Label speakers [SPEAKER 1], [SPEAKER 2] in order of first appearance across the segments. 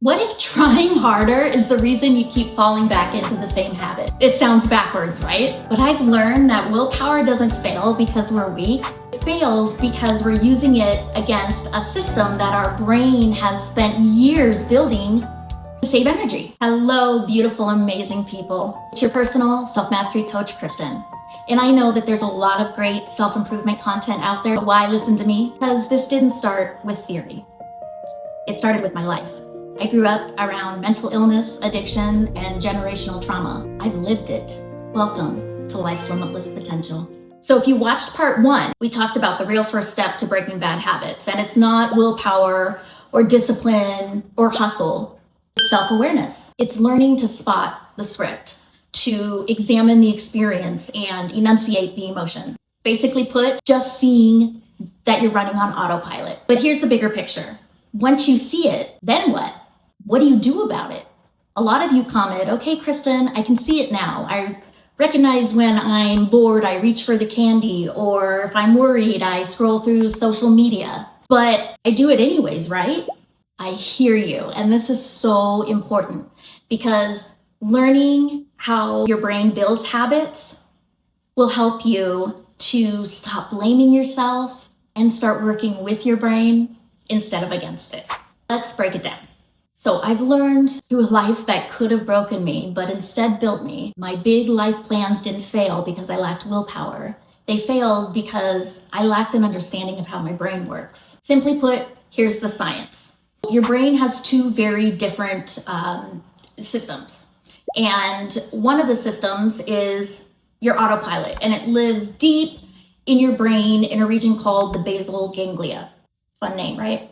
[SPEAKER 1] What if trying harder is the reason you keep falling back into the same habit? It sounds backwards, right? But I've learned that willpower doesn't fail because we're weak. It fails because we're using it against a system that our brain has spent years building to save energy. Hello, beautiful, amazing people. It's your personal self-mastery coach, Kristen. And I know that there's a lot of great self-improvement content out there. Why listen to me? Because this didn't start with theory. It started with my life. I grew up around mental illness, addiction, and generational trauma. I've lived it. Welcome to Life's Limitless Potential. So if you watched part 1, we talked about the real first step to breaking bad habits. And it's not willpower or discipline or hustle. It's self-awareness. It's learning to spot the script, to examine the experience and enunciate the emotion. Basically put, just seeing that you're running on autopilot. But here's the bigger picture. Once you see it, then what? What do you do about it? A lot of you comment, okay, Kristen, I can see it now. I recognize when I'm bored, I reach for the candy, or if I'm worried, I scroll through social media. But I do it anyways, right? I hear you. And this is so important because learning how your brain builds habits will help you to stop blaming yourself and start working with your brain instead of against it. Let's break it down. So I've learned through a life that could have broken me, but instead built me. My big life plans didn't fail because I lacked willpower. They failed because I lacked an understanding of how my brain works. Simply put, here's the science. Your brain has two very different systems. And one of the systems is your autopilot, and it lives deep in your brain in a region called the basal ganglia. Fun name, right?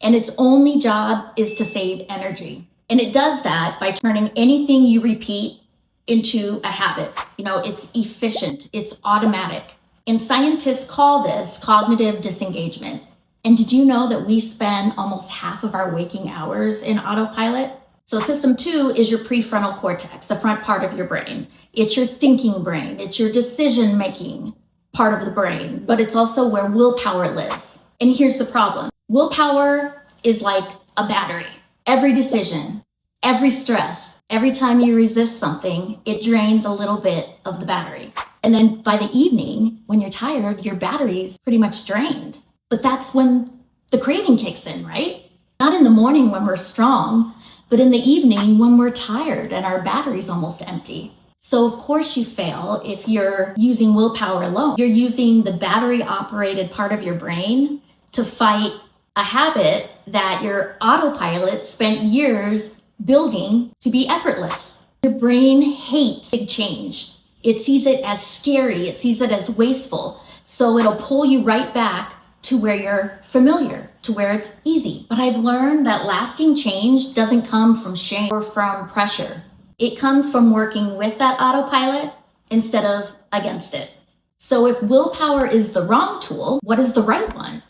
[SPEAKER 1] And its only job is to save energy. And it does that by turning anything you repeat into a habit. It's efficient, it's automatic. And scientists call this cognitive disengagement. And did you know that we spend almost half of our waking hours in autopilot? So system 2 is your prefrontal cortex, the front part of your brain. It's your thinking brain, it's your decision-making part of the brain, but it's also where willpower lives. And here's the problem. Willpower is like a battery. Every decision, every stress, every time you resist something, it drains a little bit of the battery. And then by the evening, when you're tired, your battery's pretty much drained. But that's when the craving kicks in, right? Not in the morning when we're strong, but in the evening when we're tired and our battery's almost empty. So of course you fail if you're using willpower alone. You're using the battery-operated part of your brain to fight a habit that your autopilot spent years building to be effortless. Your brain hates big change. It sees it as scary. It sees it as wasteful. So it'll pull you right back to where you're familiar, to where it's easy. But I've learned that lasting change doesn't come from shame or from pressure. It comes from working with that autopilot instead of against it. So if willpower is the wrong tool, what is the right one?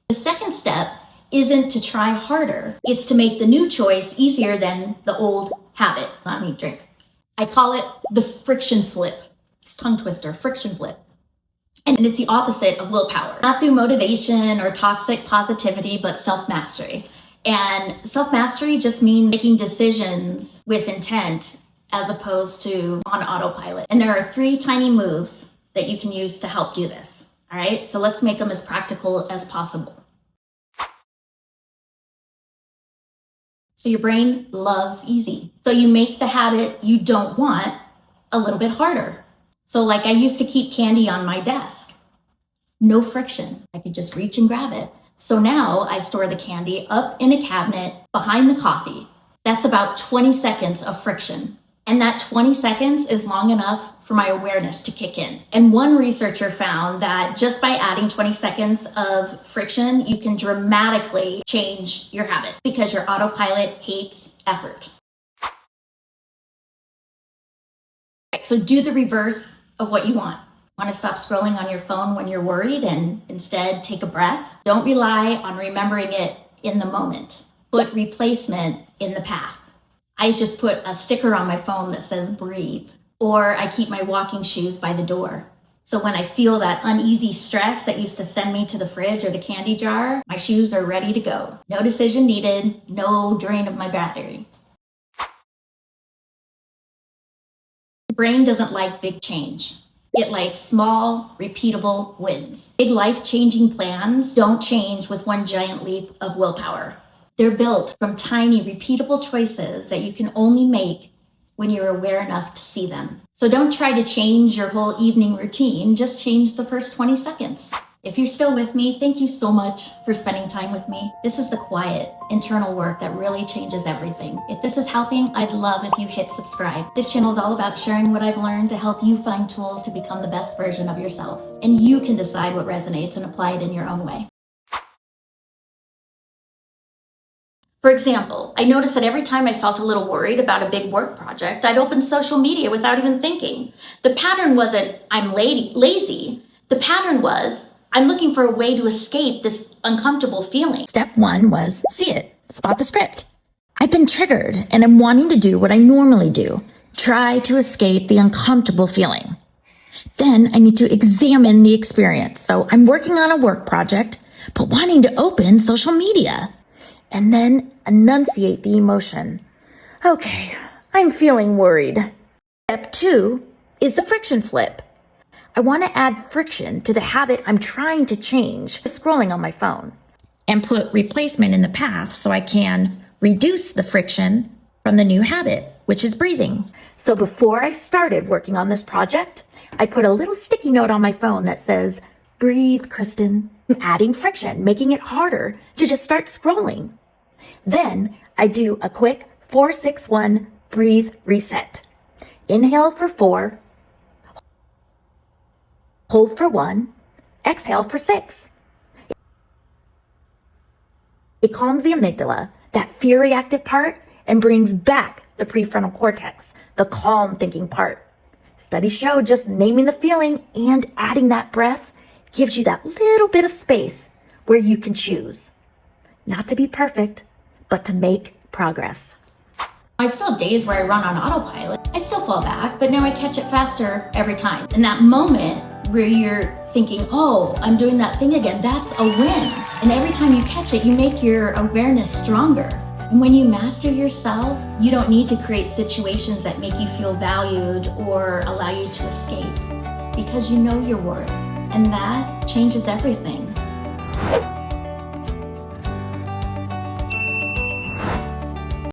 [SPEAKER 1] The second step isn't to try harder. It's to make the new choice easier than the old habit. Let me drink. I call it the friction flip. It's tongue twister, friction flip. And it's the opposite of willpower. Not through motivation or toxic positivity, but self-mastery. And self-mastery just means making decisions with intent as opposed to on autopilot. And there are 3 tiny moves that you can use to help do this. All right, so let's make them as practical as possible. So your brain loves easy. So you make the habit you don't want a little bit harder. So like I used to keep candy on my desk. No friction. I could just reach and grab it. So now I store the candy up in a cabinet behind the coffee. That's about 20 seconds of friction. And that 20 seconds is long enough for my awareness to kick in. And one researcher found that just by adding 20 seconds of friction, you can dramatically change your habit because your autopilot hates effort. So do the reverse of what you want. Want to stop scrolling on your phone when you're worried and instead take a breath? Don't rely on remembering it in the moment. Put replacement in the path. I just put a sticker on my phone that says breathe, or I keep my walking shoes by the door. So when I feel that uneasy stress that used to send me to the fridge or the candy jar, my shoes are ready to go. No decision needed, no drain of my battery. The brain doesn't like big change. It likes small, repeatable wins. Big life-changing plans don't change with one giant leap of willpower. They're built from tiny, repeatable choices that you can only make when you're aware enough to see them. So don't try to change your whole evening routine, just change the first 20 seconds. If you're still with me, thank you so much for spending time with me. This is the quiet, internal work that really changes everything. If this is helping, I'd love if you hit subscribe. This channel is all about sharing what I've learned to help you find tools to become the best version of yourself. And you can decide what resonates and apply it in your own way. For example, I noticed that every time I felt a little worried about a big work project, I'd open social media without even thinking. The pattern wasn't, I'm lazy. The pattern was, I'm looking for a way to escape this uncomfortable feeling. Step 1 was see it, spot the script. I've been triggered and I'm wanting to do what I normally do. Try to escape the uncomfortable feeling. Then I need to examine the experience. So I'm working on a work project, but wanting to open social media. And then enunciate the emotion. Okay, I'm feeling worried. Step 2 is the friction flip. I want to add friction to the habit I'm trying to change, scrolling on my phone, and put replacement in the path so I can reduce the friction from the new habit, which is breathing. So before I started working on this project, I put a little sticky note on my phone that says, breathe, Kristen. I'm adding friction, making it harder to just start scrolling. Then I do a quick 4-6-1 breathe reset. Inhale for 4, hold for 1, exhale for 6. It calms the amygdala, that fear reactive part, and brings back the prefrontal cortex, the calm thinking part. Studies show just naming the feeling and adding that breath gives you that little bit of space where you can choose. Not to be perfect, but to make progress. I still have days where I run on autopilot. I still fall back, but now I catch it faster every time. In that moment where you're thinking, oh, I'm doing that thing again, that's a win. And every time you catch it, you make your awareness stronger. And when you master yourself, you don't need to create situations that make you feel valued or allow you to escape because you know your worth. And that changes everything.